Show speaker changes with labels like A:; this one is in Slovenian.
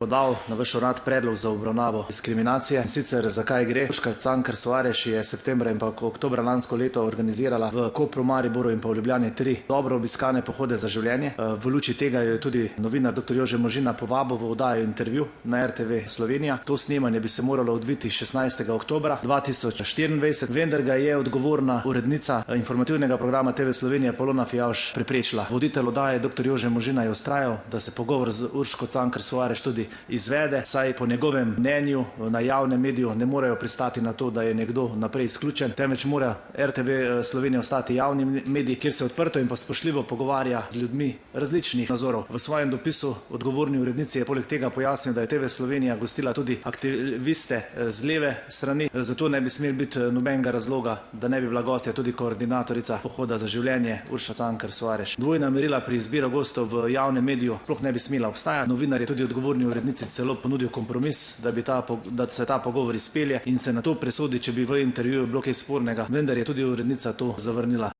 A: Podal na vaš urad predlog za obravnavo diskriminacije. In sicer zakaj gre? Urška Cankar Soares je septembra in pa oktobra lansko leto organizirala v Kopru, Mariboru in pa v Ljubljani 3 dobro obiskane pohode za življenje. V luči tega je tudi novinar dr. Jože Možina povabil v oddajo Intervju na RTV Slovenija. To snemanje bi se moralo odviti 16. oktobra 2024, vendar ga je odgovorna urednica informativnega programa TV Slovenija Polona Fijavž preprečila. Voditelj oddaje dr. Jože Možina je vztrajal, da se pogovor z Urško Cankar Soares tudi izvede, saj po njegovem mnenju na javnem mediju ne morejo pristati na to, da je nekdo naprej izključen, temveč mora RTV Slovenija ostati javni medij, kjer se odprto in pa spoštljivo pogovarja z ljudmi različnih nazorov. V svojem dopisu odgovorni urednici je poleg tega pojasnil, da je TV Slovenija gostila tudi aktiviste z leve strani, zato ne bi smel biti nobenega razloga, da ne bi bila gostja tudi koordinatorica pohoda za življenje Urša Cankar Soares. Dvojna merila pri izbiro gostov v javnem mediju sploh ne bi smela obstajati. Novinar je tudi odgovorni urednici celo ponudil kompromis, da se ta pogovor izpelje in se na to presodi, če bi v intervjuju bilo kaj spornega, vendar je tudi urednica to zavrnila.